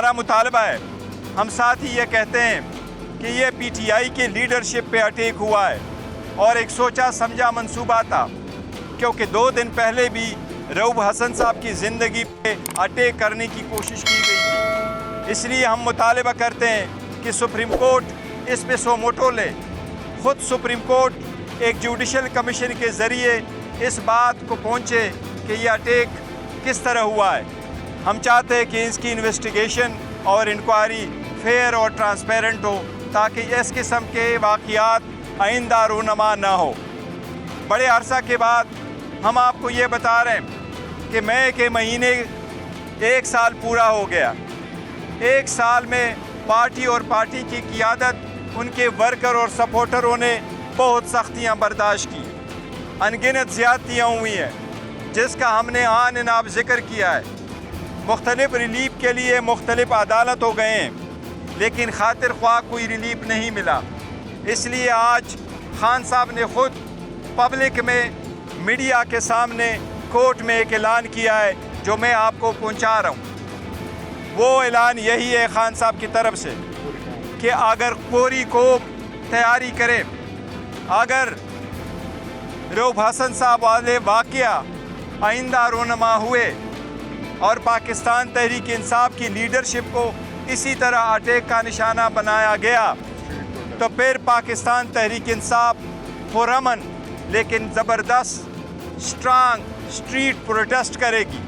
हमारा मुतालबा है। हम साथ ही ये कहते हैं कि ये PTI के लीडरशिप पे अटैक हुआ है और एक सोचा समझा मंसूबा था, क्योंकि 2 दिन पहले भी रऊफ हसन साहब की ज़िंदगी पे अटैक करने की कोशिश की गई थी। इसलिए हम मुतालबा करते हैं कि सुप्रीम कोर्ट इस पे सो मोटो ले। ख़ुद सुप्रीम कोर्ट एक जुडिशल कमीशन के ज़रिए इस बात को पहुँचे कि ये अटैक किस तरह हुआ है। हम चाहते हैं कि इसकी इन्वेस्टिगेशन और इंक्वायरी फेयर और ट्रांसपेरेंट हो, ताकि इस किस्म के वाक़यात आइंदा रूनमा ना हो। बड़े अरसा के बाद हम आपको ये बता रहे हैं कि मई के महीने 1 साल पूरा हो गया। 1 साल में पार्टी और पार्टी की क़ियादत, उनके वर्कर और सपोर्टरों ने बहुत सख्तियाँ बर्दाश्त की। अनगिनत ज़्यादतियाँ हुई हैं जिसका हमने आन इनाब ज़िक्र किया है। मुख्तलिफ रिलीफ के लिए मुख्तलिफ अदालतों गए हैं, लेकिन खातिर ख्वाह कोई रिलीफ नहीं मिला। इसलिए आज खान साहब ने ख़ुद पब्लिक में, मीडिया के सामने, कोर्ट में एक ऐलान किया है जो मैं आपको पहुंचा रहा हूं। वो ऐलान यही है खान साहब की तरफ से कि अगर पूरी कौम तैयारी करे, अगर रऊफ हसन साहब वाले वाक़या आइंदा रूनमा हुए और पाकिस्तान तहरीक इंसाफ की लीडरशिप को इसी तरह अटैक का निशाना बनाया गया, तो फिर पाकिस्तान तहरीक इंसाफ पुरअमन लेकिन ज़बरदस्त स्ट्रांग स्ट्रीट प्रोटेस्ट करेगी।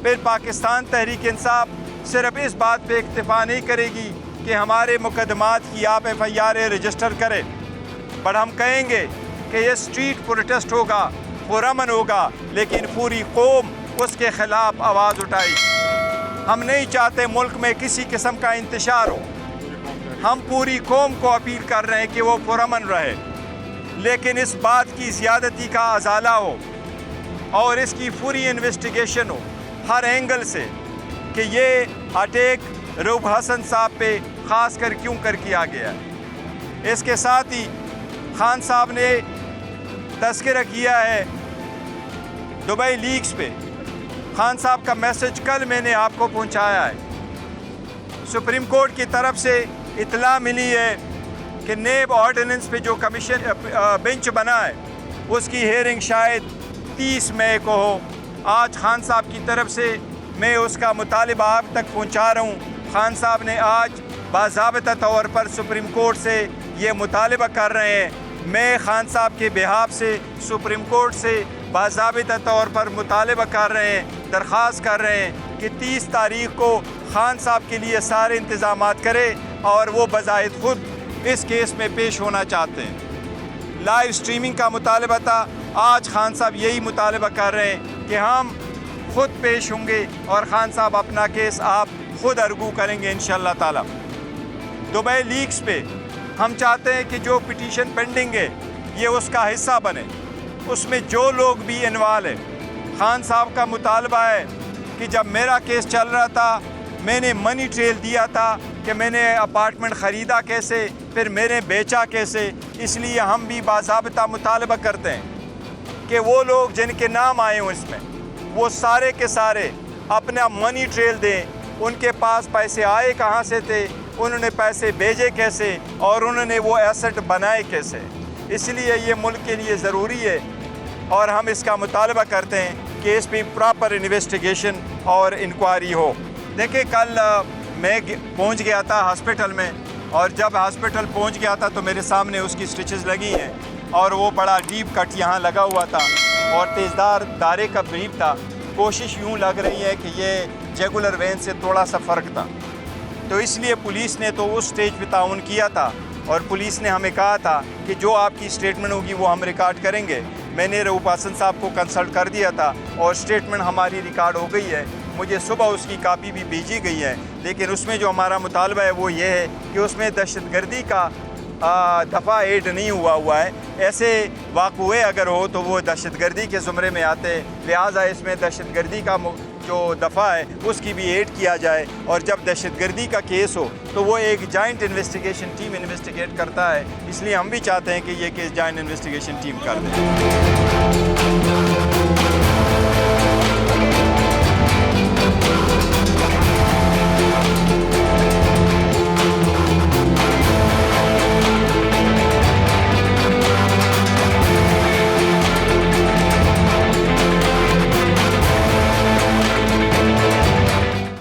फिर पाकिस्तान तहरीक इंसाफ सिर्फ इस बात पे इक्तफा नहीं करेगी कि हमारे मुकदमात की आप FIR रजिस्टर करें, पर हम कहेंगे कि ये स्ट्रीट प्रोटेस्ट होगा, पुरअमन होगा, लेकिन पूरी कौम उसके ख़िलाफ़ आवाज़ उठाएगी। हम नहीं चाहते मुल्क में किसी किस्म का इंतशार हो। हम पूरी कौम को अपील कर रहे हैं कि वो पुरअमन रहे, लेकिन इस बात की ज़्यादती का अजाला हो और इसकी पूरी इन्वेस्टिगेशन हो हर एंगल से कि ये अटैक रऊफ हसन साहब पे ख़ास कर क्यों कर किया गया है। इसके साथ ही खान साहब ने तज़किरा किया है दुबई लीक्स पे। खान साहब का मैसेज कल मैंने आपको पहुंचाया है। सुप्रीम कोर्ट की तरफ से इतला मिली है कि नेब ऑर्डिनेंस पे जो कमीशन बेंच बना है उसकी हेयरिंग शायद 30 मई को हो। आज खान साहब की तरफ से मैं उसका मुतालिबा आप तक पहुंचा रहा हूं। खान साहब ने आज बाज़ाबिता तौर पर सुप्रीम कोर्ट से ये मुतालिबा कर रहे हैं। मैं खान साहब के बिहाफ से सुप्रीम कोर्ट से बाज़ाबिता तौर पर मुतालिबा कर रहे हैं, दरख्वास्त कर रहे हैं कि 30 तारीख़ को खान साहब के लिए सारे इंतज़ामात करें और वो बज़ाहिद ख़ुद इस केस में पेश होना चाहते हैं। लाइव स्ट्रीमिंग का मुतालिबा था, आज खान साहब यही मुतालिबा कर रहे हैं कि हम ख़ुद पेश होंगे और खान साहब अपना केस आप ख़ुद अर्गू करेंगे इंशाअल्लाह ताला। दुबई लीक्स पे हम चाहते हैं कि जो पिटीशन पेंडिंग है ये उसका हिस्सा बने, उसमें जो लोग भी इन्वॉल्व है। खान साहब का मुतालबा है कि जब मेरा केस चल रहा था मैंने मनी ट्रेल दिया था कि मैंने अपार्टमेंट ख़रीदा कैसे, फिर मैंने बेचा कैसे। इसलिए हम भी बाज़ाबिता मुतालबा करते हैं कि वो लोग जिनके नाम आए हों इसमें, वो सारे के सारे अपना मनी ट्रेल दें। उनके पास पैसे आए कहाँ से थे, उन्होंने पैसे भेजे कैसे और उन्होंने वो एसेट बनाए कैसे। इसलिए ये मुल्क के लिए ज़रूरी है और हम इसका मुतालबा करते हैं कि इस पर प्रॉपर इन्वेस्टिगेशन और इंक्वायरी हो। देखिए कल मैं पहुंच गया था हॉस्पिटल में और जब हॉस्पिटल पहुंच गया था तो मेरे सामने उसकी स्टिचेस लगी हैं और वो बड़ा डीप कट यहाँ लगा हुआ था और तेज़दार दारे का ब्रीफ था। कोशिश यूँ लग रही है कि ये जुगुलर वेन से थोड़ा सा फ़र्क था, तो इसलिए पुलिस ने तो उस स्टेज पे ताउन किया था और पुलिस ने हमें कहा था कि जो आपकी स्टेटमेंट होगी वो हम रिकॉर्ड करेंगे। मैंने रऊफ हसन साहब को कंसल्ट कर दिया था और स्टेटमेंट हमारी रिकॉर्ड हो गई है। मुझे सुबह उसकी कापी भी भेजी गई है, लेकिन उसमें जो हमारा मुतालबा है वो ये है कि उसमें दहशतगर्दी का दफ़ा ऐड नहीं हुआ है। ऐसे वाक़ये अगर हो तो वो दहशतगर्दी के ज़ुमरे में आते, लिहाजा इसमें दहशतगर्दी का जो दफ़ा है उसकी भी ऐड किया जाए और जब दहशतगर्दी का केस हो तो वो एक जॉइंट इन्वेस्टिगेशन टीम इन्वेस्टिगेट करता है। इसलिए हम भी चाहते हैं कि ये केस जॉइंट इन्वेस्टिगेशन टीम कर दें।